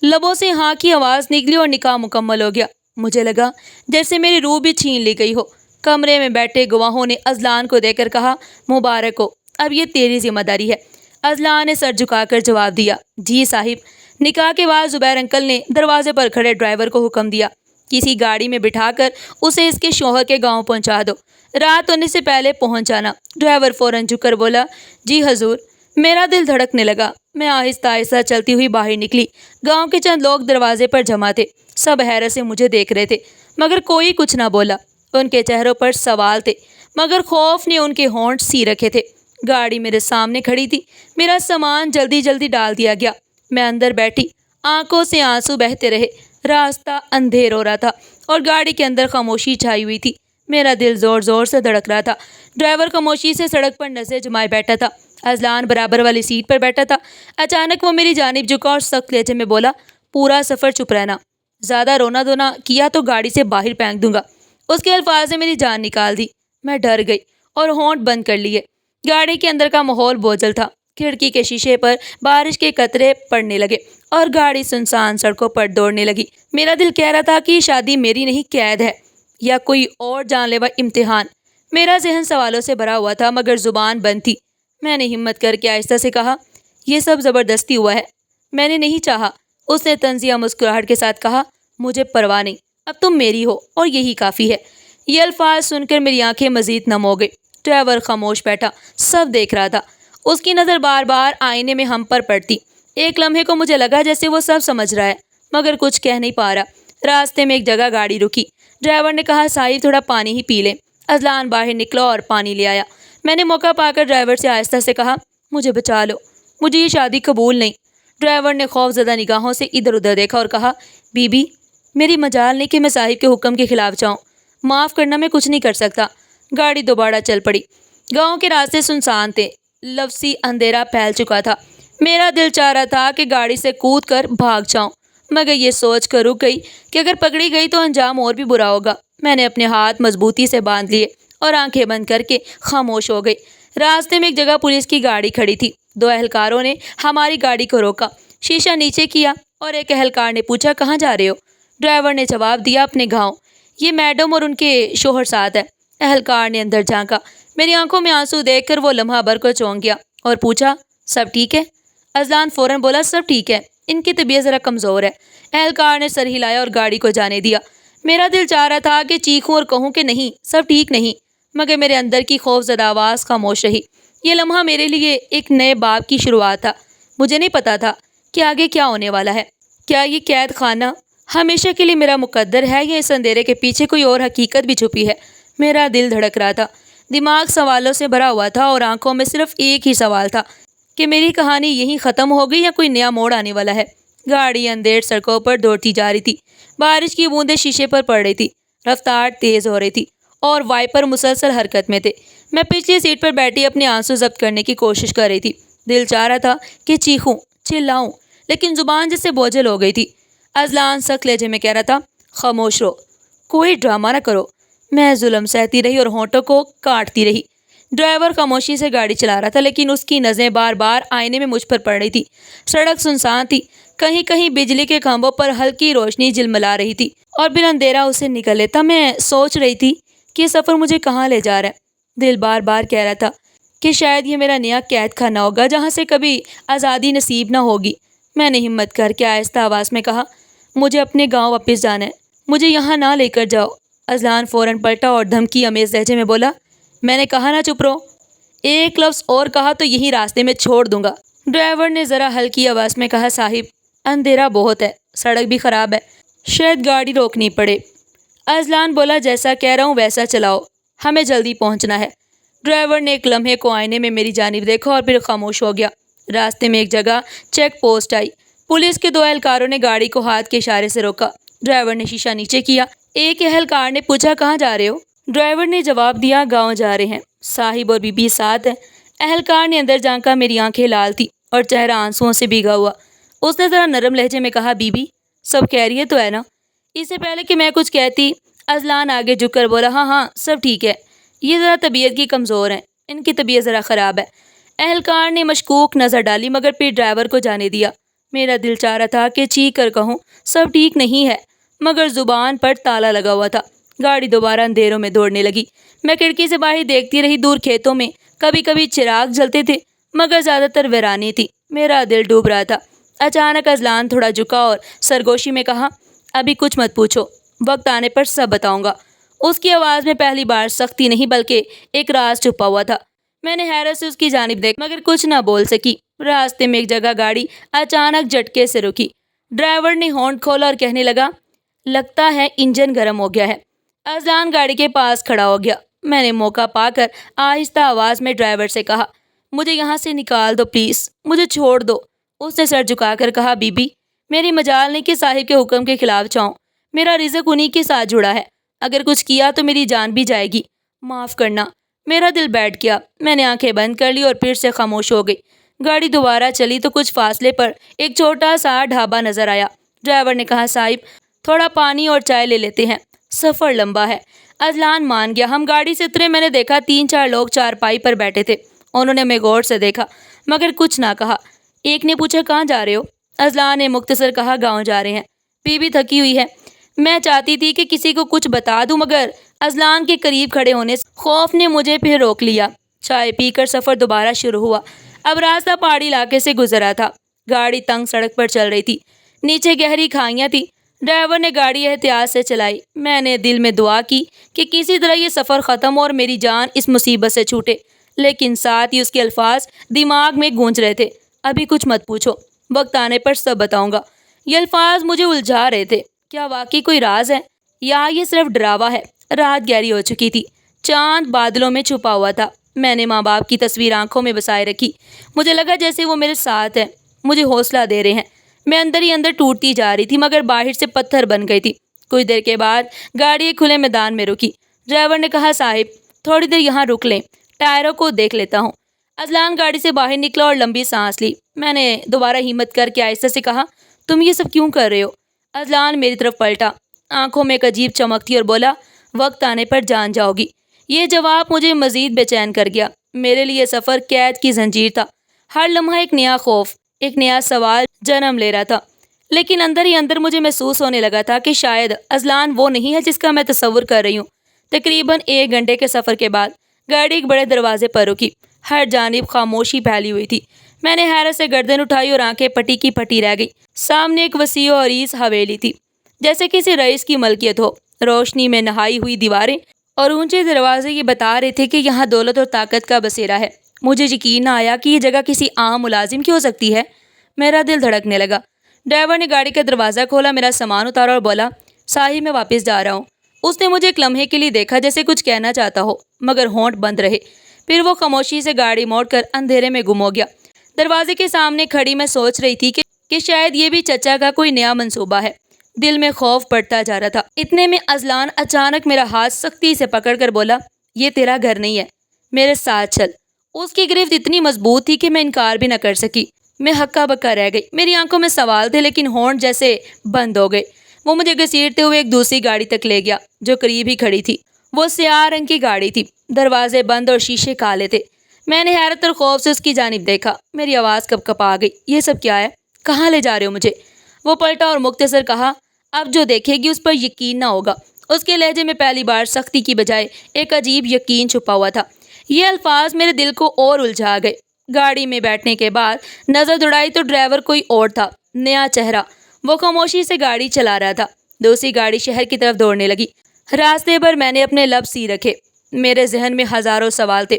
لبوں سے ہاں کی آواز نکلی اور نکاح مکمل ہو گیا۔ مجھے لگا جیسے میری روح بھی چھین لی گئی ہو۔ کمرے میں بیٹھے گواہوں نے اذلان کو دیکھ کر کہا، مبارک ہو، اب یہ تیری ذمہ داری ہے۔ اذلان نے سر جھکا کر جواب دیا، جی صاحب۔ نکاح کے بعد زبیر انکل نے دروازے پر کھڑے ڈرائیور کو حکم دیا، کسی گاڑی میں بٹھا کر اسے اس کے شوہر کے گاؤں پہنچا دو، رات ہونے سے پہلے پہنچ جانا۔ ڈرائیور فوراً جھک کر بولا، جی حضور۔ میرا دل دھڑکنے لگا۔ میں آہستہ آہستہ چلتی ہوئی باہر نکلی۔ گاؤں کے چند لوگ دروازے پر جمع تھے، سب حیرت سے مجھے دیکھ رہے تھے مگر کوئی کچھ نہ بولا۔ ان کے چہروں پر سوال تھے مگر خوف نے ان کے ہونٹ سی رکھے تھے۔ گاڑی میرے سامنے کھڑی تھی، میرا سامان جلدی جلدی ڈال دیا گیا۔ میں اندر بیٹھی، آنکھوں سے آنسو بہتے رہے۔ راستہ اندھیر ہو رہا تھا اور گاڑی کے اندر خاموشی چھائی ہوئی تھی۔ میرا دل زور زور سے دھڑک رہا تھا۔ ڈرائیور خاموشی سے سڑک پر نظریں جمائے بیٹھا تھا۔ اذلان برابر والی سیٹ پر بیٹھا تھا۔ اچانک وہ میری جانب جھکا اور سخت لہجے میں بولا، پورا سفر چپ رہنا، زیادہ رونا دھونا کیا تو گاڑی سے باہر پھینک دوں گا۔ اس کے الفاظ نے میری جان نکال دی۔ میں ڈر گئی اور ہونٹ بند کر لیے۔ گاڑی کے اندر کا ماحول بوجھل تھا، کھڑکی کے شیشے پر بارش کے قطرے پڑنے لگے اور گاڑی سنسان سڑکوں پر دوڑنے لگی۔ میرا دل کہہ رہا تھا کہ یہ شادی میری نہیں قید ہے یا کوئی اور جان لیوا امتحان۔ میرا ذہن سوالوں سے بھرا ہوا تھا مگر زبان بند تھی۔ میں نے ہمت کر کے آہستہ سے کہا، یہ سب زبردستی ہوا ہے، میں نے نہیں چاہا۔ اس نے طنزیہ مسکراہٹ کے ساتھ کہا، مجھے پرواہ نہیں، اب تم میری ہو اور یہی کافی ہے۔ یہ الفاظ سن کر میری آنکھیں مزید نم ہو گئی۔ ڈرائیور خاموش بیٹھا، سب دیکھ رہا تھا۔ اس کی نظر بار بار آئینے میں ہم پر پڑتی۔ ایک لمحے کو مجھے لگا جیسے وہ سب سمجھ رہا ہے مگر کچھ کہہ نہیں پا رہا۔ راستے میں ایک جگہ گاڑی رکی۔ ڈرائیور نے کہا، صاحب تھوڑا پانی ہی پی لیں۔ اذلان باہر نکلا اور پانی لے آیا۔ میں نے موقع پا کر ڈرائیور سے آہستہ سے کہا، مجھے بچا لو، مجھے یہ شادی قبول نہیں۔ ڈرائیور نے خوف زدہ نگاہوں سے ادھر ادھر دیکھا اور کہا، بی بی میری مجال نہیں کہ میں صاحب کے حکم کے خلاف جاؤں، معاف کرنا، میں کچھ نہیں کر سکتا۔ گاڑی دوبارہ چل پڑی۔ گاؤں کے راستے سنسان تھے، لفظی اندھیرا پھیل چکا تھا۔ میرا دل چاہ رہا تھا کہ گاڑی سے کود کر بھاگ جاؤں مگر یہ سوچ کر رک گئی کہ اگر پکڑی گئی تو انجام اور بھی برا ہوگا۔ میں نے اپنے ہاتھ مضبوطی سے باندھ لیے اور آنکھیں بند کر کے خاموش ہو گئی۔ راستے میں ایک جگہ پولیس کی گاڑی کھڑی تھی۔ 2 اہلکاروں نے ہماری گاڑی کو روکا، شیشہ نیچے کیا اور ایک اہلکار نے پوچھا، کہاں جا رہے ہو؟ ڈرائیور نے جواب دیا، اپنے گاؤں، یہ میڈم اور ان کے شوہر ساتھ ہے۔ اہلکار نے اندر جھانکا۔ میری آنکھوں میں آنسو دیکھ کر وہ لمحہ بھر کو چونک گیا اور پوچھا، سب ٹھیک ہے؟ اذلان فوراً بولا، سب ٹھیک ہے، ان کی طبیعت ذرا کمزور ہے۔ اہلکار نے سر ہلایا اور گاڑی کو جانے دیا۔ میرا دل چاہ رہا تھا کہ چیخوں اور کہوں کہ نہیں، سب ٹھیک نہیں، مگر میرے اندر کی خوف زدہ آواز خاموش رہی۔ یہ لمحہ میرے لیے ایک نئے باب کی شروعات تھا۔ مجھے نہیں پتا تھا کہ آگے کیا ہونے والا ہے۔ کیا یہ قید خانہ ہمیشہ کے لیے میرا مقدر ہے یا اس اندھیرے کے پیچھے کوئی اور حقیقت بھی چھپی ہے؟ میرا دل دھڑک رہا تھا، دماغ سوالوں سے بھرا ہوا تھا اور آنکھوں میں صرف ایک ہی سوال تھا کہ میری کہانی یہیں ختم ہو گئی یا کوئی نیا موڑ آنے والا ہے۔ گاڑی اندھیر سڑکوں پر دوڑتی جا رہی تھی، بارش کی بوندیں شیشے پر پڑ رہی تھی، رفتار تیز ہو رہی تھی اور وائپر مسلسل حرکت میں تھے۔ میں پچھلی سیٹ پر بیٹھی اپنے آنسو ضبط کرنے کی کوشش کر رہی تھی۔ دل چاہ رہا تھا کہ چیخوں، چلاؤں، لیکن زبان جیسے بوجھل ہو گئی تھی۔ اذلان سخت لہجے میں کہہ رہا تھا، خاموش رہو، کوئی ڈرامہ نہ کرو۔ میں ظلم سہتی رہی اور ہونٹوں کو کاٹتی رہی۔ ڈرائیور خاموشی سے گاڑی چلا رہا تھا، لیکن اس کی نظریں بار بار آئینے میں مجھ پر پڑ رہی تھی۔ سڑک سنسان تھی، کہیں کہیں بجلی کے کھمبوں پر ہلکی روشنی جلملا رہی تھی اور پھر اندھیرا اسے نکل لیتا۔ میں سوچ رہی تھی کہ یہ سفر مجھے کہاں لے جا رہا ہے۔ دل بار بار کہہ رہا تھا کہ شاید یہ میرا نیا قید خانہ ہوگا جہاں سے کبھی آزادی نصیب نہ ہوگی۔ میں نے ہمت کر کے آہستہ آواز میں کہا، مجھے اپنے گاؤں واپس جانا ہے، مجھے یہاں نہ لے کر جاؤ۔ اذلان فوراً پلٹا اور دھمکی امیز لہجے میں بولا، میں نے کہا نا چپ رہو، ایک لفظ اور کہا تو یہی راستے میں چھوڑ دوں گا۔ ڈرائیور نے ذرا ہلکی آواز میں کہا، صاحب اندھیرا بہت ہے، سڑک بھی خراب ہے، شاید گاڑی روکنی پڑے۔ اذلان بولا، جیسا کہہ رہا ہوں ویسا چلاؤ، ہمیں جلدی پہنچنا ہے۔ ڈرائیور نے ایک لمحے کو آئینے میں میری جانب دیکھا اور پھر خاموش ہو گیا۔ راستے میں ایک جگہ چیک پوسٹ آئی، پولیس کے 2 اہلکاروں نے گاڑی کو ہاتھ کے اشارے سے روکا۔ ڈرائیور نے شیشہ نیچے کیا۔ ایک اہلکار نے پوچھا، کہاں جا رہے ہو؟ ڈرائیور نے جواب دیا، گاؤں جا رہے ہیں، صاحب اور بی بی ساتھ ہیں۔ اہلکار نے اندر جھانکا، میری آنکھیں لال تھی اور چہرہ آنسوؤں سے بھیگا ہوا۔ اس نے ذرا نرم لہجے میں کہا، بی بی سب خیریت تو ہے نا؟ اس سے پہلے کہ میں کچھ کہتی، اذلان آگے جھک کر بولا، ہاں ہاں سب ٹھیک ہے، یہ ذرا طبیعت کی کمزور ہیں، ان کی طبیعت ذرا خراب ہے۔ اہلکار نے مشکوک نظر ڈالی مگر پھر ڈرائیور کو جانے دیا۔ میرا دل چاہ رہا تھا کہ چیخ کر کہوں، سب ٹھیک نہیں ہے، مگر زبان پر تالا لگا ہوا تھا۔ گاڑی دوبارہ اندھیروں میں دوڑنے لگی۔ میں کھڑکی سے باہر دیکھتی رہی، دور کھیتوں میں کبھی کبھی چراغ جلتے تھے مگر زیادہ تر ویرانی تھی۔ میرا دل ڈوب رہا تھا۔ اچانک اذلان تھوڑا جھکا اور سرگوشی میں کہا، ابھی کچھ مت پوچھو، وقت آنے پر سب بتاؤں گا۔ اس کی آواز میں پہلی بار سختی نہیں بلکہ ایک راز چھپا ہوا تھا۔ میں نے حیرت سے اس کی جانب دیکھا مگر کچھ نہ بول سکی۔ راستے میں ایک جگہ گاڑی اچانک جھٹکے سے رکی۔ ڈرائیور نے ہارن کھولا اور کہنے لگا، لگتا ہے انجن گرم ہو گیا ہے۔ اذلان گاڑی کے پاس کھڑا ہو گیا۔ میں نے موقع پا کر آہستہ آواز میں ڈرائیور سے کہا، مجھے یہاں سے نکال دو پلیز، مجھے چھوڑ دو۔ اس نے سر جھکا کر کہا، بی بی میری مجال نہیں کہ صاحب کے حکم کے خلاف جاؤں، میرا رزق انہی کے ساتھ جڑا ہے، اگر کچھ کیا تو میری جان بھی جائے گی، معاف کرنا۔ میرا دل بیٹھ گیا، میں نے آنکھیں بند کر لی اور پھر سے خاموش ہو گئی۔ گاڑی دوبارہ چلی تو کچھ فاصلے پر ایک چھوٹا سا ڈھابا نظر آیا۔ ڈرائیور نے کہا، صاحب تھوڑا پانی اور چائے لے لیتے ہیں، سفر لمبا ہے۔ اذلان مان گیا۔ ہم گاڑی سے اترے۔ میں نے دیکھا 3-4 لوگ چارپائی پر بیٹھے تھے۔ انہوں نے ہمیں غور سے دیکھا مگر کچھ نہ کہا۔ ایک نے پوچھا، کہاں جا رہے ہو؟ اذلان نے مختصر کہا، گاؤں جا رہے ہیں، بی بی تھکی ہوئی ہے۔ میں چاہتی تھی کہ کسی کو کچھ بتا دوں مگر اذلان کے قریب کھڑے ہونے سے خوف نے مجھے پھر روک لیا۔ چائے پی کر سفر دوبارہ شروع ہوا۔ اب راستہ پہاڑی علاقے سے گزرا تھا۔ گاڑی تنگ سڑک پر چل رہی تھی، نیچے گہری کھائیاں تھی۔ ڈرائیور نے گاڑی احتیاط سے چلائی۔ میں نے دل میں دعا کی کہ کسی طرح یہ سفر ختم اور میری جان اس مصیبت سے چھوٹے، لیکن ساتھ ہی اس کے الفاظ دماغ میں گونج رہے تھے، ابھی کچھ مت پوچھو، وقت آنے پر سب بتاؤں گا۔ یہ الفاظ مجھے الجھا رہے تھے۔ کیا واقعی کوئی راز ہے یا یہ صرف ڈراوا ہے؟ رات گہری ہو چکی تھی، چاند بادلوں میں چھپا ہوا تھا۔ میں نے ماں باپ کی تصویر آنکھوں میں بسائے رکھی۔ مجھے لگا جیسے وہ میرے ساتھ ہیں، مجھے حوصلہ دے رہے ہیں۔ میں اندر ہی اندر ٹوٹتی جا رہی تھی مگر باہر سے پتھر بن گئی تھی۔ کچھ دیر کے بعد گاڑی ایک کھلے میدان میں رکی۔ ڈرائیور نے کہا، صاحب تھوڑی دیر یہاں رک لیں، ٹائروں کو دیکھ لیتا ہوں۔ اذلان گاڑی سے باہر نکلا اور لمبی سانس لی۔ میں نے دوبارہ ہمت کر کے آہستہ سے کہا، تم یہ سب کیوں کر رہے ہو؟ اذلان میری طرف پلٹا، آنکھوں میں ایک عجیب چمک تھی اور بولا، وقت آنے پر جان جاؤ گی۔ یہ جواب مجھے مزید بے چین کر گیا۔ میرے لیے سفر قید کی زنجیر تھا۔ ہر لمحہ ایک نیا خوف، ایک نیا سوال جنم لے رہا تھا۔ لیکن اندر ہی اندر مجھے محسوس ہونے لگا تھا کہ شاید اذلان وہ نہیں ہے جس کا میں تصور کر رہی ہوں۔ تقریباً 1 گھنٹے کے سفر کے بعد گاڑی ایک بڑے دروازے پر رکی۔ ہر جانب خاموشی پھیلی ہوئی تھی۔ میں نے حیرت سے گردن اٹھائی اور آنکھیں پٹی کی پٹی رہ گئی۔ سامنے ایک وسیع و عریض حویلی تھی، جیسے کسی رئیس کی ملکیت ہو۔ روشنی میں نہائی ہوئی دیواریں اور اونچے دروازے یہ بتا رہے تھے کہ یہاں دولت اور طاقت کا بسیرا ہے۔ مجھے یقین نہ آیا کہ یہ جگہ کسی عام ملازم کی ہو سکتی ہے۔ میرا دل دھڑکنے لگا۔ ڈرائیور نے گاڑی کا دروازہ کھولا، میرا سامان اتارا اور بولا، صاحب میں واپس جا رہا ہوں۔ اس نے مجھے ایک لمحے کے لیے دیکھا جیسے کچھ کہنا چاہتا ہو، مگر ہونٹ بند رہے۔ پھر وہ خاموشی سے گاڑی موڑ کر اندھیرے میں گم ہو گیا۔ دروازے کے سامنے کھڑی میں سوچ رہی تھی کہ شاید یہ بھی چچا کا کوئی نیا منصوبہ ہے۔ دل میں خوف بڑھتا جا رہا تھا۔ اتنے میں اذلان اچانک میرا ہاتھ سختی سے پکڑ کر بولا، یہ تیرا گھر نہیں ہے، میرے ساتھ چل۔ اس کی گرفت اتنی مضبوط تھی کہ میں انکار بھی نہ کر سکی۔ میں ہکا بکا رہ گئی۔ میری آنکھوں میں سوال تھے لیکن ہونٹ جیسے بند ہو گئے۔ وہ مجھے گھسیٹتے ہوئے ایک دوسری گاڑی تک لے گیا جو قریب ہی کھڑی تھی۔ وہ سیاہ رنگ کی گاڑی تھی، دروازے بند اور شیشے کالے تھے۔ میں نے حیرت اور خوف سے اس کی جانب دیکھا۔ میری آواز کپ کپا آ گئی، یہ سب کیا ہے؟ کہاں لے جا رہے ہو مجھے؟ وہ پلٹا اور مختصر کہا، اب جو دیکھے گی اس پر یقین نہ ہوگا۔ اس کے لہجے میں پہلی بار سختی کی بجائے ایک عجیب یقین چھپا ہوا تھا۔ یہ الفاظ میرے دل کو اور الجھا گئے۔ گاڑی میں بیٹھنے کے بعد نظر دوڑائی تو ڈرائیور کوئی اور تھا، نیا چہرہ۔ وہ خاموشی سے گاڑی چلا رہا تھا۔ دوسری گاڑی شہر کی طرف دوڑنے لگی۔ راستے پر میں نے اپنے لب سی رکھے۔ میرے ذہن میں ہزاروں سوال تھے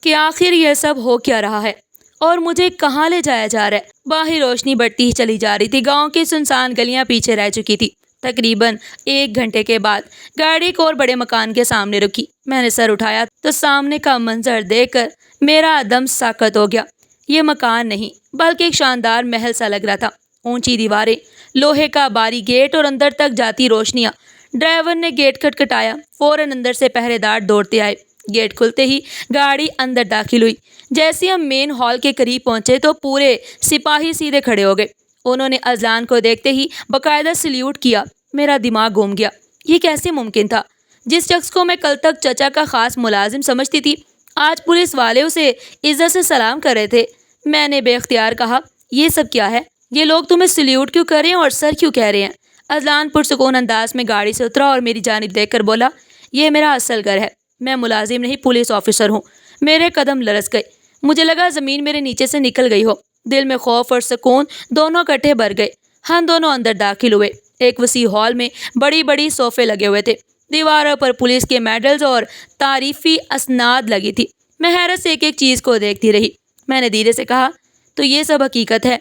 کہ آخر یہ سب ہو کیا رہا ہے اور مجھے کہاں لے جایا جا رہا ہے۔ باہر روشنی بڑھتی ہی چلی جا رہی تھی۔ گاؤں کی سنسان گلیاں پیچھے رہ چکی تھی۔ تقریباً 1 گھنٹے کے بعد گاڑی ایک اور بڑے مکان کے سامنے رکی۔ میں نے سر اٹھایا تو سامنے کا منظر دیکھ کر میرا دم ساکت ہو گیا۔ یہ مکان نہیں بلکہ ایک شاندار محل سا لگ رہا تھا۔ اونچی دیواریں، لوہے کا باری گیٹ اور اندر تک جاتی روشنیاں۔ ڈرائیور نے گیٹ کھٹکھٹایا، فوراً اندر سے پہرے دار دوڑتے آئے۔ گیٹ کھلتے ہی گاڑی اندر داخل ہوئی۔ جیسے ہم مین ہال کے قریب پہنچے تو پورے سپاہی سیدھے کھڑے ہو گئے۔ انہوں نے اذلان کو دیکھتے ہی باقاعدہ سلیوٹ کیا۔ میرا دماغ گھوم گیا۔ یہ کیسے ممکن تھا؟ جس شخص کو میں کل تک چچا کا خاص ملازم سمجھتی تھی، آج پولیس والے اسے عزت سے سلام کر رہے تھے۔ میں نے بے اختیار کہا، یہ سب کیا ہے؟ یہ لوگ تمہیں سلیوٹ کیوں کر رہے ہیں اور سر کیوں کہہ رہے ہیں؟ اذلان پرسکون انداز میں گاڑی سے اترا اور میری جانب دیکھ کر بولا، یہ میرا اصل گھر ہے، میں ملازم نہیں پولیس آفیسر ہوں۔ میرے قدم لرز گئے۔ مجھے لگا زمین میرے نیچے سے نکل گئی ہو۔ دل میں خوف اور سکون دونوں اکٹھے بھر گئے۔ ہم دونوں اندر داخل ہوئے۔ ایک وسیع ہال میں بڑی بڑی صوفے لگے ہوئے تھے۔ دیواروں پر پولیس کے میڈلز اور تعریفی اسناد لگی تھی۔ میں حیرت سے ایک ایک چیز کو دیکھتی رہی۔ میں نے دھیرے سے کہا، تو یہ سب حقیقت ہے؟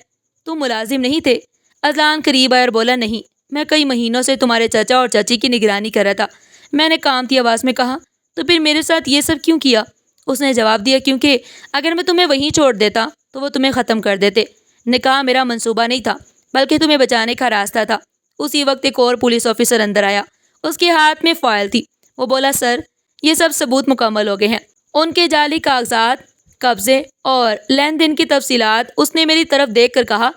تم ملازم نہیں تھے؟ اذلان قریب آیا اور بولا، نہیں، میں کئی مہینوں سے تمہارے چچا اور چچی کی نگرانی کر رہا تھا۔ میں نے کانپتی آواز میں کہا، تو پھر میرے ساتھ یہ سب کیوں کیا؟ اس نے جواب دیا، کیونکہ اگر میں تمہیں وہیں چھوڑ دیتا تو وہ تمہیں ختم کر دیتے۔ نکاح میرا منصوبہ نہیں تھا بلکہ تمہیں بچانے کا راستہ تھا۔ اسی وقت ایک اور پولیس آفیسر اندر آیا۔ اس کے ہاتھ میں فائل تھی۔ وہ بولا، سر، یہ سب ثبوت مکمل ہو گئے ہیں۔ ان کے جعلی کاغذات، قبضے اور لین دین کی تفصیلات۔ اس نے میری طرف دیکھ کر کہا،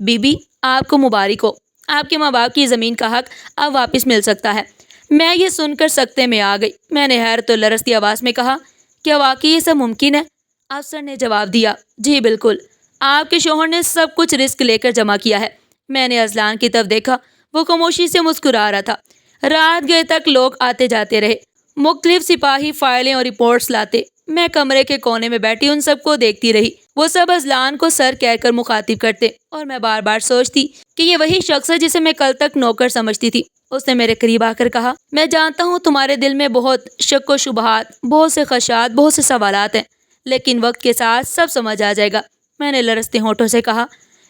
بی بی، آپ کو مبارک ہو، آپ کے ماں باپ کی زمین کا حق اب واپس مل سکتا ہے۔ میں یہ سن کر سکتے میں آ گئی۔ میں نے حیرت و لرزتی آواز میں کہا، کیا واقعی یہ سب ممکن ہے؟ افسر نے جواب دیا، جی بالکل، آپ کے شوہر نے سب کچھ رسک لے کر جمع کیا ہے۔ میں نے اذلان کی طرف دیکھا، وہ خاموشی سے مسکرا رہا تھا۔ رات گئے تک لوگ آتے جاتے رہے، مختلف سپاہی فائلیں اور رپورٹس لاتے۔ میں کمرے کے کونے میں بیٹھی ان سب کو دیکھتی رہی۔ وہ سب اذلان کو سر کہہ کر مخاطب کرتے اور میں بار بار سوچتی کہ یہ وہی شخص ہے جسے میں کل تک نوکر سمجھتی تھی۔ اس نے میرے قریب آ کر کہا، میں جانتا ہوں تمہارے دل میں بہت شک و شبہات، بہت سے خدشات، بہت سے سوالات ہیں، لیکن وقت کے ساتھ سب سمجھ آ جائے گا۔ میں نے لرزتے ہونٹوں سے کہا،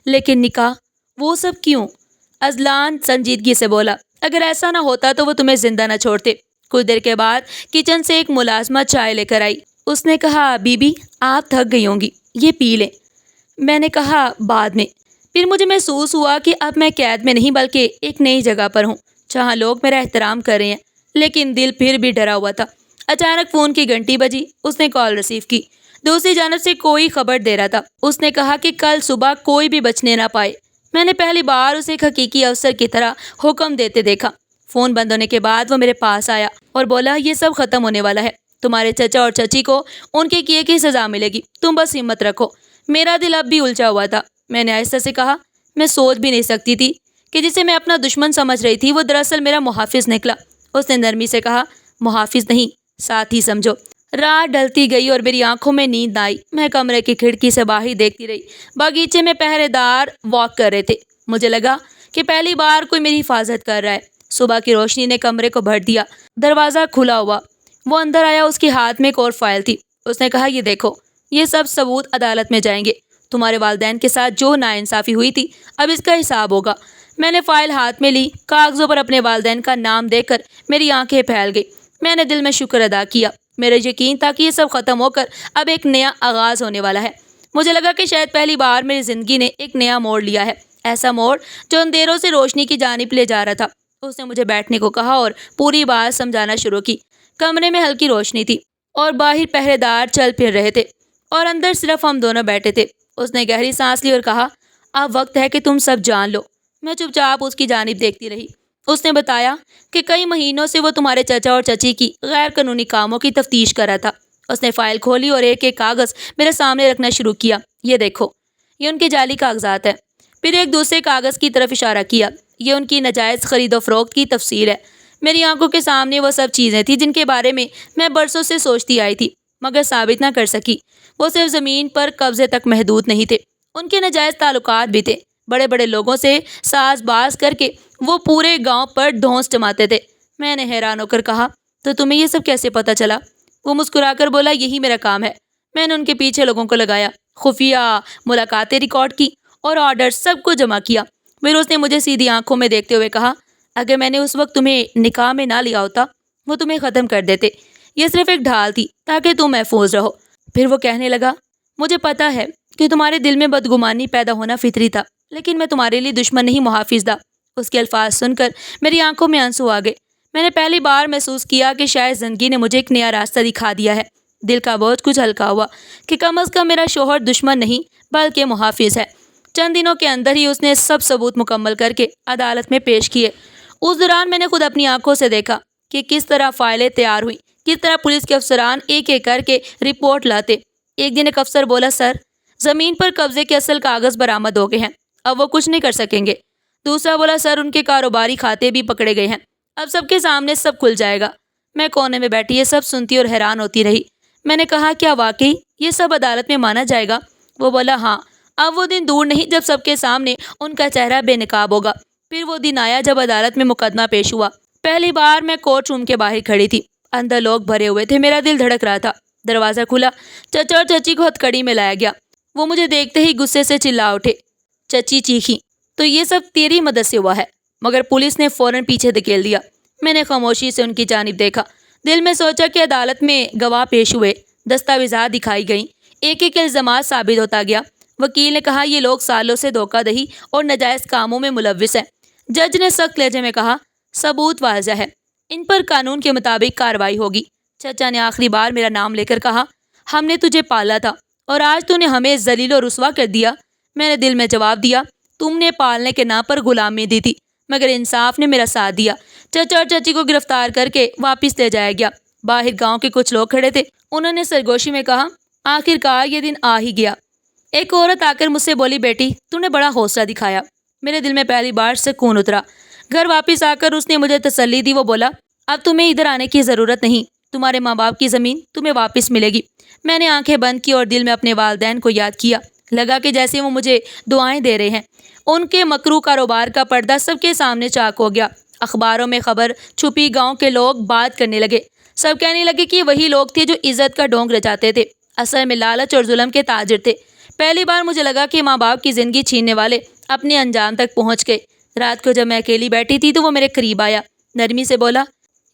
لیکن نکاح، وہ سب کیوں؟ اذلان سنجیدگی سے بولا، اگر ایسا نہ ہوتا تو وہ تمہیں زندہ نہ چھوڑتے۔ کچھ دیر کے بعد کچن سے ایک ملازمہ چائے لے کر آئی۔ اس نے کہا، بی بی، آپ تھک گئی ہوں گی، یہ پی لیں۔ میں نے کہا، بعد میں۔ پھر مجھے محسوس ہوا کہ اب میں قید میں نہیں بلکہ ایک نئی جگہ پر ہوں جہاں لوگ میرا احترام کر رہے ہیں، لیکن دل پھر بھی ڈرا ہوا تھا۔ اچانک فون کی گھنٹی بجی۔ اس نے کال ریسیو کی۔ دوسری جانب سے کوئی خبر دے رہا تھا۔ اس نے کہا کہ کل صبح کوئی بھی بچنے نہ پائے۔ میں نے پہلی بار اسے ایک حقیقی افسر کی طرح حکم دیتے دیکھا۔ فون بند ہونے کے بعد وہ میرے پاس آیا اور بولا، یہ سب ختم ہونے والا ہے، تمہارے چچا اور چچی کو ان کے کیے کی سزا ملے گی، تم بس ہمت رکھو۔ میرا دل اب بھی الجھا ہوا تھا۔ میں نے آہستہ سے کہا، میں سوچ بھی نہیں سکتی تھی کہ جسے میں اپنا دشمن سمجھ رہی تھی وہ دراصل میرا محافظ نکلا۔ اس نے نرمی سے کہا، محافظ نہیں، ساتھی سمجھو۔ رات ڈلتی گئی اور میری آنکھوں میں نیند آئی۔ میں کمرے کی کھڑکی سے باہر دیکھتی رہی۔ باغیچے میں پہرے دار واک کر رہے تھے۔ مجھے لگا کہ پہلی بار کوئی میری حفاظت کر رہا ہے۔ صبح کی روشنی نے کمرے کو بھر دیا۔ دروازہ کھلا ہوا۔ وہ اندر آیا۔ اس کے ہاتھ میں ایک اور فائل تھی۔ اس نے کہا، یہ دیکھو، یہ سب ثبوت عدالت میں جائیں گے، تمہارے والدین کے ساتھ جو ناانصافی ہوئی تھی اب اس کا حساب ہوگا۔ میں نے فائل ہاتھ میں لی، کاغذوں پر اپنے والدین کا نام دیکھ کر میری آنکھیں پھیل گئی۔ میں نے دل میں شکر ادا کیا۔ میرا یقین تھا کہ یہ سب ختم ہو کر اب ایک نیا آغاز ہونے والا ہے۔ مجھے لگا کہ شاید پہلی بار میری زندگی نے ایک نیا موڑ لیا ہے، ایسا موڑ جو اندھیروں سے روشنی کی جانب لے جا رہا تھا۔ اس نے مجھے بیٹھنے کو کہا اور پوری بات سمجھانا شروع کی۔ کمرے میں ہلکی روشنی تھی اور باہر پہرے دار چل پھر رہے تھے اور اندر صرف ہم دونوں بیٹھے تھے۔ اس نے گہری سانس لی اور کہا، اب وقت ہے کہ تم سب جان لو۔ میں چپ چاپ اس کی جانب دیکھتی رہی۔ اس نے بتایا کہ کئی مہینوں سے وہ تمہارے چچا اور چچی کی غیر قانونی کاموں کی تفتیش کر رہا تھا۔ اس نے فائل کھولی اور ایک ایک کاغذ میرے سامنے رکھنا شروع کیا۔ یہ دیکھو، یہ ان کے جعلی کاغذات ہیں۔ پھر ایک دوسرے کاغذ کی طرف اشارہ کیا۔ یہ ان کی ناجائز خرید و فروخت کی تفصیل ہے۔ میری آنکھوں کے سامنے وہ سب چیزیں تھیں جن کے بارے میں برسوں سے سوچتی آئی تھی مگر ثابت نہ کر سکی۔ وہ صرف زمین پر قبضے تک محدود نہیں تھے، ان کے ناجائز تعلقات بھی تھے۔ بڑے بڑے لوگوں سے ساز باز کر کے وہ پورے گاؤں پر ڈھونس جماتے تھے۔ میں نے حیران ہو کر کہا، تو تمہیں یہ سب کیسے پتہ چلا؟ وہ مسکرا کر بولا، یہی میرا کام ہے۔ میں نے ان کے پیچھے لوگوں کو لگایا، خفیہ ملاقاتیں ریکارڈ کی اور آرڈر سب کو جمع کیا۔ پھر اس نے مجھے سیدھی آنکھوں میں دیکھتے ہوئے کہا، اگر میں نے اس وقت تمہیں نکاح میں نہ لیا ہوتا وہ تمہیں ختم کر دیتے۔ یہ صرف ایک ڈھال تھی تاکہ تم محفوظ رہو۔ پھر وہ کہنے لگا، مجھے پتہ ہے کہ تمہارے دل میں بدگمانی پیدا ہونا فطری تھا، لیکن میں تمہارے لیے دشمن نہیں، محافظ تھا۔ اس کے الفاظ سن کر میری آنکھوں میں آنسو آ گئے۔ میں نے پہلی بار محسوس کیا کہ شاید زندگی نے مجھے ایک نیا راستہ دکھا دیا ہے۔ دل کا بوجھ کچھ ہلکا ہوا کہ کم از کم میرا شوہر دشمن نہیں بلکہ محافظ ہے۔ چند دنوں کے اندر ہی اس نے سب ثبوت مکمل کر کے عدالت میں پیش کیے۔ اس دوران میں نے خود اپنی آنکھوں سے دیکھا کہ کس طرح فائلیں تیار ہوئیں، کس طرح پولیس کے افسران ایک ایک کر کے رپورٹ لاتے۔ ایک دن ایک افسر بولا، سر، زمین پر قبضے کے اصل کاغذ برآمد ہو گئے ہیں، اب وہ کچھ نہیں کر سکیں گے۔ دوسرا بولا، سر، ان کے کاروباری کھاتے بھی پکڑے گئے ہیں، اب سب کے سامنے سب کھل جائے گا۔ میں کونے میں بیٹھی یہ سب سنتی اور حیران ہوتی رہی۔ میں نے کہا، کیا واقعی یہ سب عدالت میں مانا جائے گا؟ وہ بولا، ہاں، اب وہ دن دور نہیں جب سب کے سامنے ان کا چہرہ بے نقاب ہوگا۔ پھر وہ دن آیا جب عدالت میں مقدمہ پیش ہوا۔ پہلی بار میں کورٹ روم کے باہر کھڑی تھی، اندر لوگ بھرے ہوئے تھے، میرا دل دھڑک رہا تھا۔ دروازہ کھلا، چچا اور چچی کو ہتھکڑی میں لایا گیا۔ وہ مجھے دیکھتے ہی غصے سے چلا اٹھے۔ چچی چیخیں، تو یہ سب تیری مدد سے ہوا ہے؟ مگر پولیس نے فوراً پیچھے دھکیل دیا۔ میں نے خاموشی سے ان کی جانب دیکھا۔ دل میں سوچا کہ عدالت میں گواہ پیش ہوئے، دستاویزات دکھائی گئیں، ایک ایک الزامات ثابت ہوتا گیا۔ وکیل نے کہا، یہ لوگ سالوں سے دھوکہ دہی اور ناجائز کاموں میں ملوث ہیں۔ جج نے سخت لہجے میں کہا، ثبوت واضح ہے، ان پر قانون کے مطابق کارروائی ہوگی۔ چچا نے آخری بار میرا نام لے کر کہا، ہم نے تجھے پالا تھا اور آج تو نے ہمیں ذلیل و رسوا کر دیا۔ میں نے دل میں جواب دیا، تم نے پالنے کے نام پر غلامی دی تھی مگر انصاف نے میرا ساتھ دیا۔ چچا اور چچی کو گرفتار کر کے واپس لے جایا گیا۔ باہر گاؤں کے کچھ لوگ کھڑے تھے، انہوں نے سرگوشی میں کہا، آخر کار یہ دن آ ہی گیا۔ ایک عورت آ کر مجھ سے بولی، بیٹی، تو نے بڑا حوصلہ دکھایا۔ میرے دل میں پہلی بار سکون اترا۔ گھر واپس آ کر اس نے مجھے تسلی دی۔ وہ بولا، اب تمہیں ادھر آنے کی ضرورت نہیں، تمہارے ماں باپ کی زمین تمہیں واپس ملے گی۔ میں نے آنکھیں بند کی اور دل میں اپنے والدین کو یاد کیا۔ لگا کہ جیسے وہ مجھے دعائیں دے رہے ہیں۔ ان کے مکروہ کاروبار کا پردہ سب کے سامنے چاک ہو گیا۔ اخباروں میں خبر چھپی، گاؤں کے لوگ بات کرنے لگے۔ سب کہنے لگے کہ وہی لوگ تھے جو عزت کا ڈھونگ رچاتے تھے، اصل میں لالچ اور ظلم کے تاجر تھے۔ پہلی بار مجھے لگا کہ ماں باپ کی زندگی چھیننے والے اپنے انجام تک پہنچ گئے۔ رات کو جب میں اکیلی بیٹھی تھی تو وہ میرے قریب آیا، نرمی سے بولا،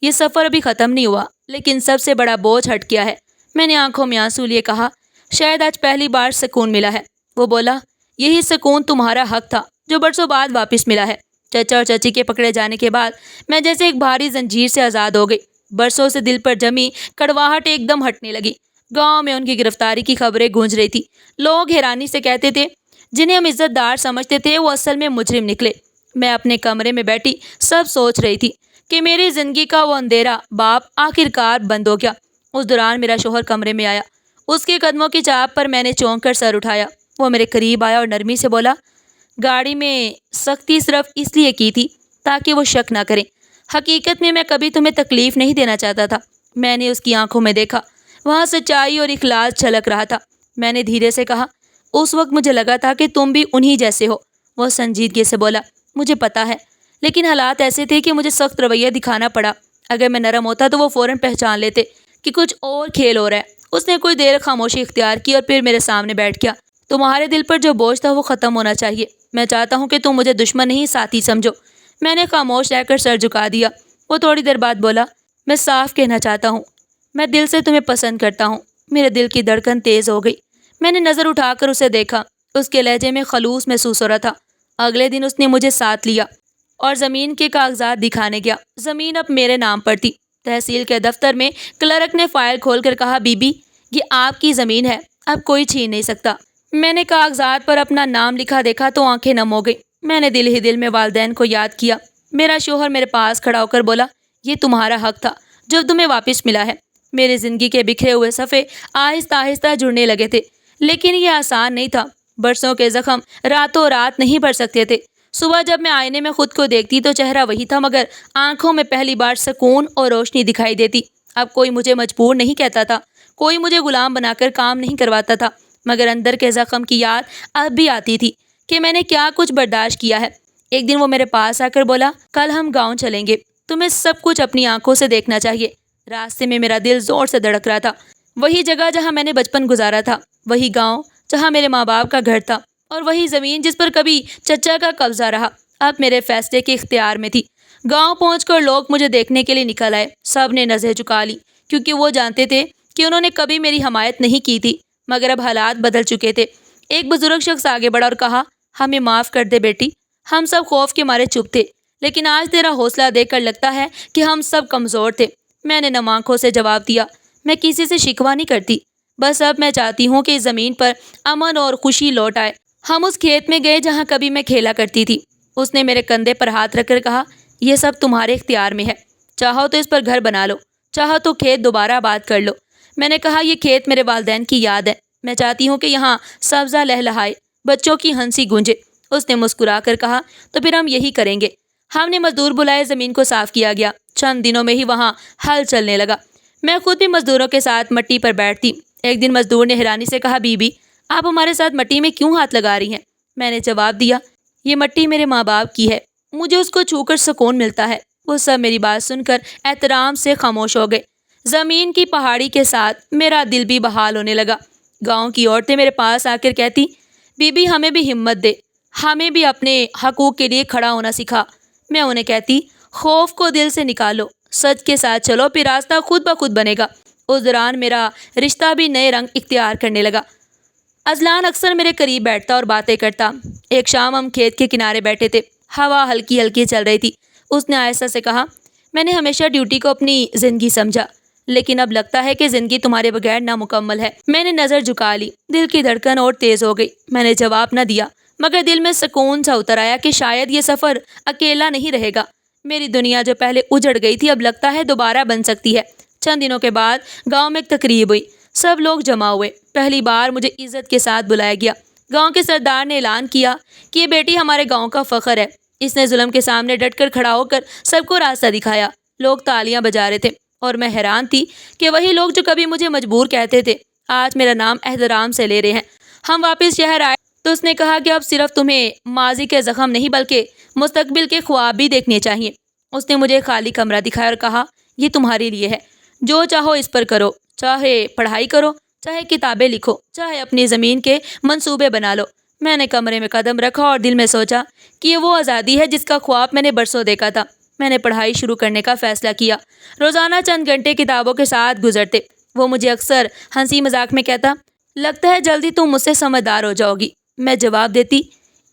یہ سفر ابھی ختم نہیں ہوا لیکن سب سے بڑا بوجھ ہٹ گیا ہے۔ میں نے آنکھوں میں آنسو لیے کہا، شاید آج پہلی بار سکون ملا ہے۔ وہ بولا، یہی سکون تمہارا حق تھا جو برسوں بعد واپس ملا ہے۔ چچا اور چچی کے پکڑے جانے کے بعد میں جیسے ایک بھاری زنجیر سے آزاد ہو گئی۔ برسوں سے دل پر جمی کڑواہٹ ایک دم ہٹنے لگی۔ گاؤں میں ان کی گرفتاری کی خبریں گونج رہی تھی۔ لوگ حیرانی سے کہتے تھے، جنہیں ہم عزت دار سمجھتے تھے وہ اصل میں مجرم نکلے۔ میں اپنے کمرے میں بیٹھی سب سوچ رہی تھی کہ میری زندگی کا وہ اندھیرا باب آخر کار بند ہو گیا۔ اس دوران میرا شوہر کمرے میں آیا۔ اس کے قدموں کی چاپ پر میں نے چونک کر سر اٹھایا۔ وہ میرے قریب آیا اور نرمی سے بولا، گاڑی میں سختی صرف اس لیے کی تھی تاکہ وہ شک نہ کریں، حقیقت میں کبھی تمہیں تکلیف نہیں دینا چاہتا تھا۔ میں نے اس کی آنکھوں میں دیکھا، وہاں سچائی اور اخلاص جھلک رہا تھا۔ میں نے دھیرے سے کہا، اس وقت مجھے لگا تھا کہ تم بھی انہی جیسے ہو۔ وہ سنجیدگی سے بولا، مجھے پتا ہے، لیکن حالات ایسے تھے کہ مجھے سخت رویہ دکھانا پڑا۔ اگر میں نرم ہوتا تو وہ فوراً پہچان لیتے کہ کچھ اور کھیل ہو رہا ہے۔ اس نے کچھ دیر خاموشی اختیار کی اور پھر میرے سامنے بیٹھ گیا۔ تمہارے دل پر جو بوجھ تھا وہ ختم ہونا چاہیے۔ میں چاہتا ہوں کہ تم مجھے دشمن نہیں ساتھی سمجھو۔ میں نے خاموش رہ کر سر جھکا دیا۔ وہ تھوڑی دیر بعد بولا، میں صاف کہنا چاہتا ہوں، میں دل سے تمہیں پسند کرتا ہوں۔ میرے دل کی دھڑکن تیز ہو گئی۔ میں نے نظر اٹھا کر اسے دیکھا۔ اس کے لہجے میں خلوص محسوس ہو رہا تھا۔ اگلے دن اس نے مجھے ساتھ لیا اور زمین کے کاغذات دکھانے گیا۔ زمین اب میرے نام پر تھی۔ تحصیل کے دفتر میں کلرک نے فائل کھول کر کہا، بی بی، یہ آپ کی زمین ہے، اب کوئی چھین نہیں سکتا۔ میں نے کاغذات پر اپنا نام لکھا دیکھا تو آنکھیں نم ہو گئی۔ میں نے دل ہی دل میں والدین کو یاد کیا۔ میرا شوہر میرے پاس کھڑا ہو کر بولا، یہ تمہارا حق تھا جو تمہیں واپس ملا ہے۔ میری زندگی کے بکھرے ہوئے صفحے آہستہ آہستہ جڑنے لگے تھے، لیکن یہ آسان نہیں تھا۔ برسوں کے زخم راتوں رات نہیں بھر سکتے تھے۔ صبح جب میں آئینے میں خود کو دیکھتی تو چہرہ وہی تھا، مگر آنکھوں میں پہلی بار سکون اور روشنی دکھائی دیتی۔ اب کوئی مجھے مجبور نہیں کہتا تھا، کوئی مجھے غلام بنا کر کام نہیں کرواتا تھا، مگر اندر کے زخم کی یاد اب بھی آتی تھی کہ میں نے کیا کچھ برداشت کیا ہے۔ ایک دن وہ میرے پاس آ کر بولا، کل ہم گاؤں چلیں گے، تمہیں سب کچھ اپنی آنکھوں سے دیکھنا چاہیے۔ راستے میں میرا دل زور سے دھڑک رہا تھا۔ وہی جگہ جہاں میں نے بچپن گزارا تھا، وہی گاؤں جہاں میرے ماں باپ کا گھر تھا، اور وہی زمین جس پر کبھی چچا کا قبضہ رہا، اب میرے فیصلے کے اختیار میں تھی۔ گاؤں پہنچ کر لوگ مجھے دیکھنے کے لیے نکل آئے۔ سب نے نظریں جھکا لی، کیونکہ وہ جانتے تھے کہ انہوں نے کبھی میری حمایت نہیں کی تھی، مگر اب حالات بدل چکے تھے۔ ایک بزرگ شخص آگے بڑھا اور کہا، ہمیں معاف کر دے بیٹی، ہم سب خوف کے مارے چپ تھے، لیکن آج تیرا حوصلہ دیکھ کر لگتا ہے کہ ہم سب کمزور تھے۔ میں نے نم آنکھوں سے جواب دیا، میں کسی سے شکوہ نہیں کرتی، بس اب میں چاہتی ہوں کہ اس زمین پر امن اور خوشی لوٹ آئے۔ ہم اس کھیت میں گئے جہاں کبھی میں کھیلا کرتی تھی۔ اس نے میرے کندھے پر ہاتھ رکھ کر کہا، یہ سب تمہارے اختیار میں ہے، چاہو تو اس پر گھر بنا لو، چاہو تو کھیت دوبارہ آباد کر لو۔ میں نے کہا، یہ کھیت میرے والدین کی یاد ہے، میں چاہتی ہوں کہ یہاں سبزہ لہلہائے، بچوں کی ہنسی گونجے۔ اس نے مسکرا کر کہا، تو پھر ہم یہی کریں گے۔ ہم نے مزدور بلائے، زمین کو صاف کیا گیا۔ چند دنوں میں ہی وہاں ہل چلنے لگا۔ میں خود بھی مزدوروں کے ساتھ مٹی پر بیٹھتی۔ ایک دن مزدور نے حیرانی سے کہا، بی بی، آپ ہمارے ساتھ مٹی میں کیوں ہاتھ لگا رہی ہیں؟ میں نے جواب دیا، یہ مٹی میرے ماں باپ کی ہے، مجھے اس کو چھو کر سکون ملتا ہے۔ وہ سب میری بات سن کر احترام سے خاموش ہو گئے۔ زمین کی پہاڑی کے ساتھ میرا دل بھی بحال ہونے لگا۔ گاؤں کی عورتیں میرے پاس آ کر کہتی، بی بی، ہمیں بھی ہمت دے، ہمیں بھی اپنے حقوق کے لیے کھڑا ہونا سکھا۔ میں انہیں کہتی، خوف کو دل سے نکالو، سچ کے ساتھ چلو، پھر راستہ خود بخود بنے گا۔ اس دوران میرا رشتہ بھی نئے رنگ اختیار کرنے لگا۔ اذلان اکثر میرے قریب بیٹھتا اور باتیں کرتا۔ ایک شام ہم کھیت کے کنارے بیٹھے تھے، ہوا ہلکی ہلکی چل رہی تھی۔ اس نے آہستہ سے کہا، میں نے ہمیشہ ڈیوٹی کو اپنی زندگی سمجھا، لیکن اب لگتا ہے کہ زندگی تمہارے بغیر نامکمل ہے۔ میں نے نظر جھکا لی، دل کی دھڑکن اور تیز ہو گئی۔ میں نے جواب نہ دیا، مگر دل میں سکون سا اتر آیا کہ شاید یہ سفر اکیلا نہیں رہے گا۔ میری دنیا جو پہلے اجڑ گئی تھی اب لگتا ہے دوبارہ بن سکتی ہے۔ چند دنوں کے بعد گاؤں میں ایک تقریب ہوئی، سب لوگ جمع ہوئے۔ پہلی بار مجھے عزت کے ساتھ بلایا گیا۔ گاؤں کے سردار نے اعلان کیا کہ یہ بیٹی ہمارے گاؤں کا فخر ہے۔ اس نے ظلم کے سامنے ڈٹ کر کھڑا ہو کر سب کو راستہ دکھایا۔ لوگ تالیاں بجا رہے تھے، اور میں حیران تھی کہ وہی لوگ جو کبھی مجھے مجبور کہتے تھے، آج میرا نام احترام سے لے رہے ہیں۔ ہم واپس شہر آئے تو اس نے کہا کہ اب صرف تمہیں ماضی کے زخم نہیں بلکہ مستقبل کے خواب بھی دیکھنے چاہیے۔ اس نے مجھے خالی کمرہ دکھایا اور کہا، یہ تمہارے لیے ہے، جو چاہو اس پر کرو، چاہے پڑھائی کرو، چاہے کتابیں لکھو، چاہے اپنی زمین کے منصوبے بنا لو۔ میں نے کمرے میں قدم رکھا اور دل میں سوچا کہ یہ وہ آزادی ہے جس کا خواب میں نے برسوں دیکھا تھا۔ میں نے پڑھائی شروع کرنے کا فیصلہ کیا۔ روزانہ چند گھنٹے کتابوں کے ساتھ گزرتے۔ وہ مجھے اکثر ہنسی مذاق میں کہتا، لگتا ہے جلدی تم مجھ سے سمجھدار ہو جاؤ گی۔ میں جواب دیتی،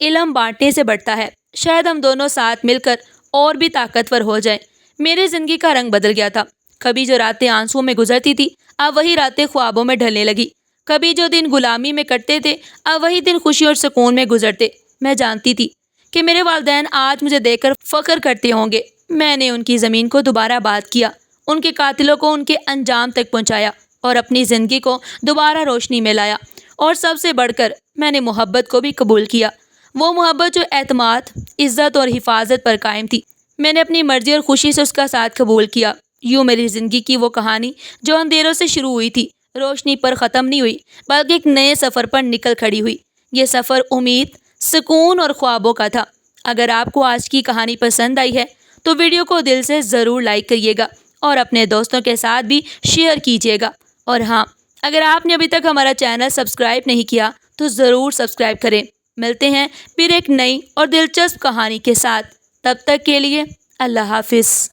علم بانٹنے سے بڑھتا ہے، شاید ہم دونوں ساتھ مل کر اور بھی طاقتور ہو جائیں۔ میری زندگی کا رنگ بدل گیا تھا۔ کبھی جو راتیں آنسوؤں میں گزرتی تھی، اب وہی راتیں خوابوں میں ڈھلنے لگی۔ کبھی جو دن غلامی میں کٹتے تھے، اب وہی دن خوشی اور سکون میں گزرتے۔ میں جانتی تھی کہ میرے والدین آج مجھے دیکھ کر فخر کرتے ہوں گے۔ میں نے ان کی زمین کو دوبارہ آباد کیا، ان کے قاتلوں کو ان کے انجام تک پہنچایا، اور اپنی زندگی کو دوبارہ روشنی میں لایا۔ اور سب سے بڑھ کر میں نے محبت کو بھی قبول کیا، وہ محبت جو اعتماد، عزت اور حفاظت پر قائم تھی۔ میں نے اپنی مرضی اور خوشی سے اس کا ساتھ قبول کیا۔ یوں میری زندگی کی وہ کہانی جو اندھیروں سے شروع ہوئی تھی، روشنی پر ختم نہیں ہوئی بلکہ ایک نئے سفر پر نکل کھڑی ہوئی۔ یہ سفر امید، سکون اور خوابوں کا تھا۔ اگر آپ کو آج کی کہانی پسند آئی ہے تو ویڈیو کو دل سے ضرور لائک کریے گا اور اپنے دوستوں کے ساتھ بھی شیئر کیجیے گا۔ اور ہاں، اگر آپ نے ابھی تک ہمارا چینل سبسکرائب نہیں کیا تو ضرور سبسکرائب کریں۔ ملتے ہیں پھر ایک نئی اور دلچسپ کہانی کے ساتھ، تب تک کے لیے اللہ حافظ۔